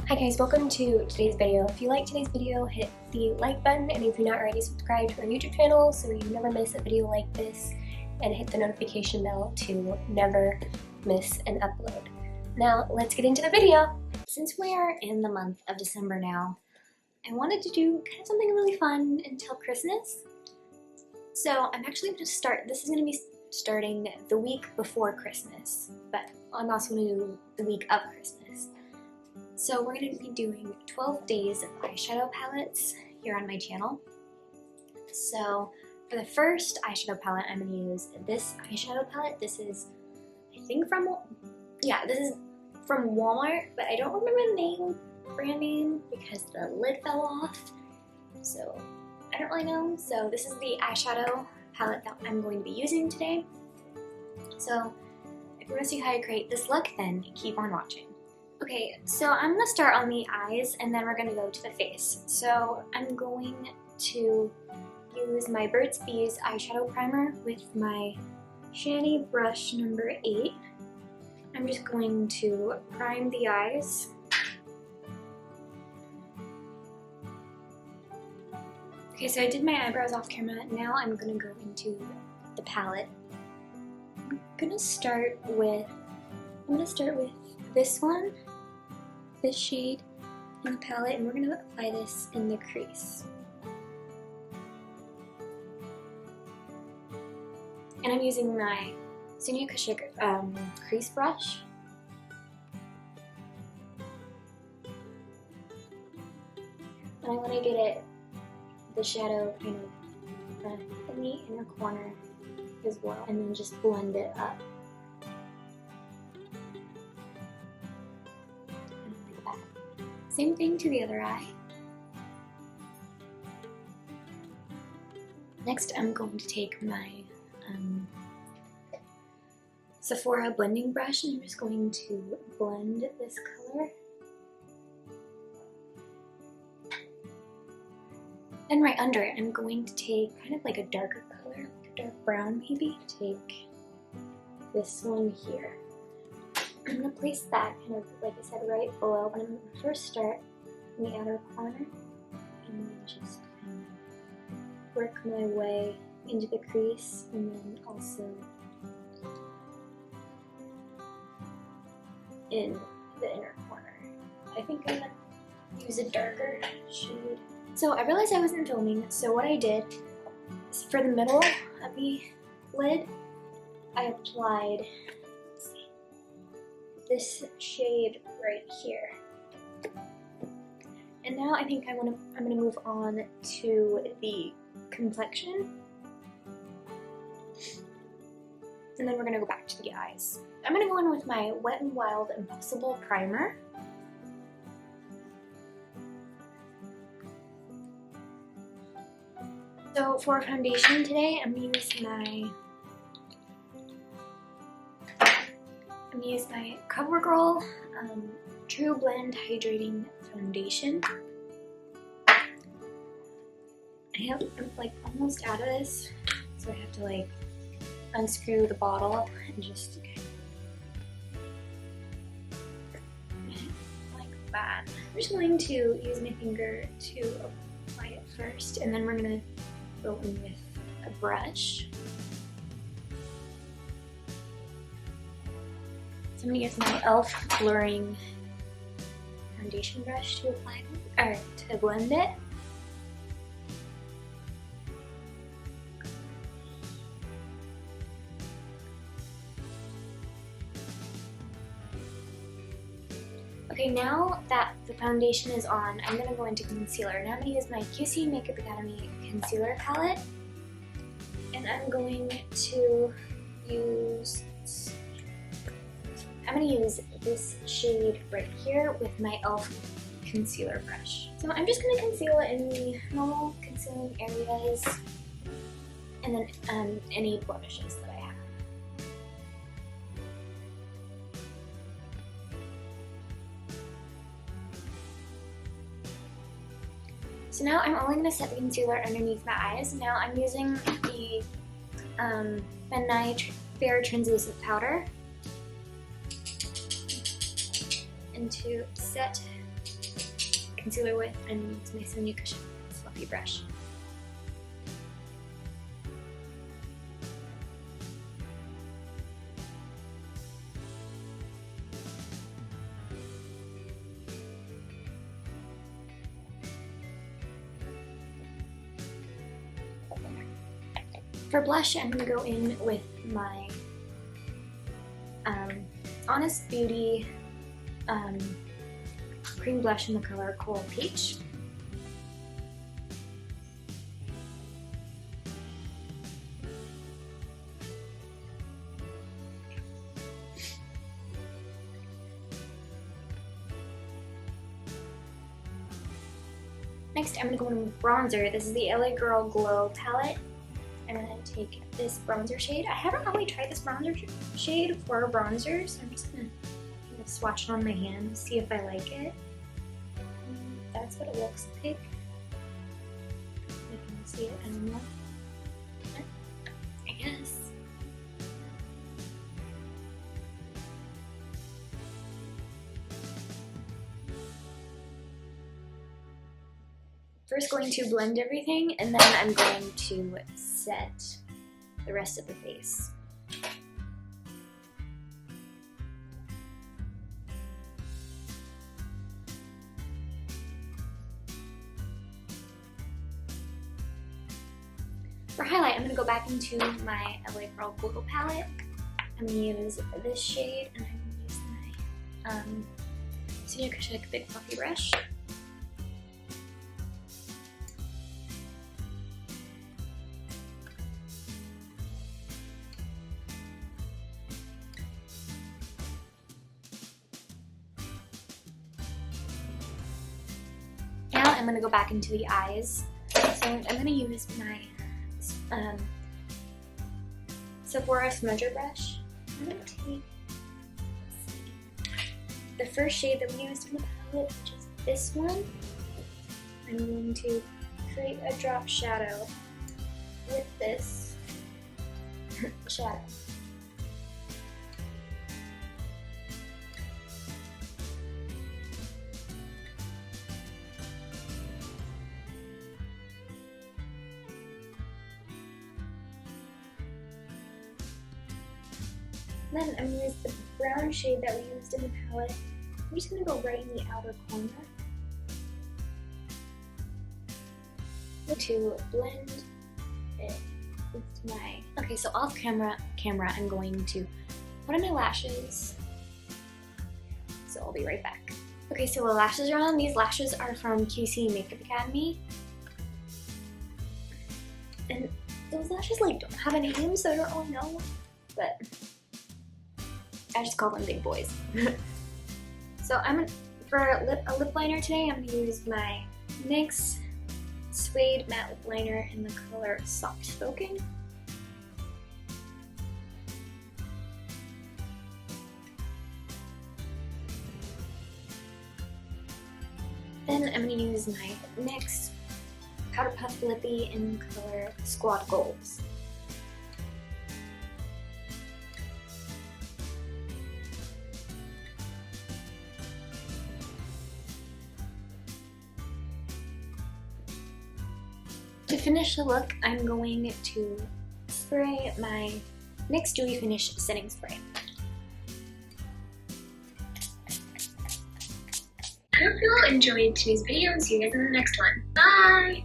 Hi guys, welcome to today's video. If you like today's video, hit the like button, and if you're not already, subscribe to our YouTube channel so you never miss a video like this, and hit the notification bell to never miss an upload. Now let's get into the video. Since we are in the month of December now, I wanted to do kind of something really fun until Christmas. So I'm actually going to start, this is going to be starting the week before Christmas, but I'm also going to do the week of Christmas. So we're going to be doing 12 days of eyeshadow palettes here on my channel. So for the first eyeshadow palette, I'm going to use this eyeshadow palette. This is, I think this is from Walmart, but I don't remember the brand name because the lid fell off. So I don't really know. So this is the eyeshadow palette that I'm going to be using today. So if you want to see how I create this look, then keep on watching. Okay, so I'm going to start on the eyes and then we're going to go to the face. So I'm going to use my Berts Bees eyeshadow primer with my Shiny brush number 8. I'm just going to prime the eyes. Okay, so I did my eyebrows off camera. Now I'm going to go into the palette. I'm going to start with this one, this shade in the palette, and we're going to apply this in the crease. And I'm using my Sonia Kashuk crease brush. And I want to get the shadow kind of in the inner corner as well, and then just blend it up. Same thing to the other eye. Next, I'm going to take my Sephora blending brush and I'm just going to blend this color. And right under it, I'm going to take kind of like a darker color, like a dark brown maybe. Take this one here. I'm going to place that kind of, like I said, right below, but I'm going to first start in the outer corner and then just kind of work my way into the crease and then also in the inner corner. I think I'm going to use a darker shade. So I realized I wasn't filming, so what I did is for the middle of the lid, I applied this shade right here. And now I think I'm gonna move on to the complexion. And then we're gonna go back to the eyes. I'm gonna go in with my Wet n Wild Impossible Primer. So for foundation today, I'm gonna use my CoverGirl True Blend Hydrating Foundation. I'm like almost out of this, so I have to like unscrew the bottle and just like that. I'm just going to use my finger to apply it first, and then we're gonna go in with a brush. So I'm going to use my e.l.f. blurring foundation brush to apply it, or to blend it. Okay, now that the foundation is on, I'm going to go into concealer. Now I'm going to use my QC Makeup Academy concealer palette, and I'm going to use this shade right here with my e.l.f. concealer brush. So I'm just going to conceal it in the normal concealing areas and then any blemishes that I have. So now I'm only going to set the concealer underneath my eyes. Now I'm using the Ben Nye Fair Translucent Powder. And to set concealer with, and use my Sonia Cushion fluffy brush. For blush, I'm going to go in with my Honest Beauty cream blush in the color Coral Peach. Next, I'm going to go in with bronzer. This is the LA Girl Glow palette. I'm going to take this bronzer shade. I haven't really tried this bronzer shade for a bronzer, so I'm just going to swatch it on my hand, see if I like it. That's what it looks like. You can see it anymore. I guess. First going to blend everything, and then I'm going to set the rest of the face. For highlight, I'm going to go back into my LA Girl Glow palette. I'm going to use this shade, and I'm going to use my Sonia Cushion Big Fluffy Brush. Now I'm going to go back into the eyes. So I'm going to use my Sephora smudger brush. I'm going to take the first shade that we used in the palette, which is this one. I'm going to create a drop shadow with this shadow. Then I'm going to use the brown shade that we used in the palette. I'm just going to go right in the outer corner to blend it with my... Okay, so off camera, I'm going to put on my lashes. So I'll be right back. Okay, so the lashes are on. These lashes are from QC Makeup Academy. And those lashes like don't have a name, so I don't really know, but I just call them big boys. So for a lip liner today, I'm going to use my NYX Suede Matte Lip Liner in the color Soft Spoken. Then I'm going to use my NYX Powder Puff Lippy in the color Squad Goals. To finish the look, I'm going to spray my NYX Dewy Finish Setting Spray. I hope you all enjoyed today's video and see you guys in the next one. Bye!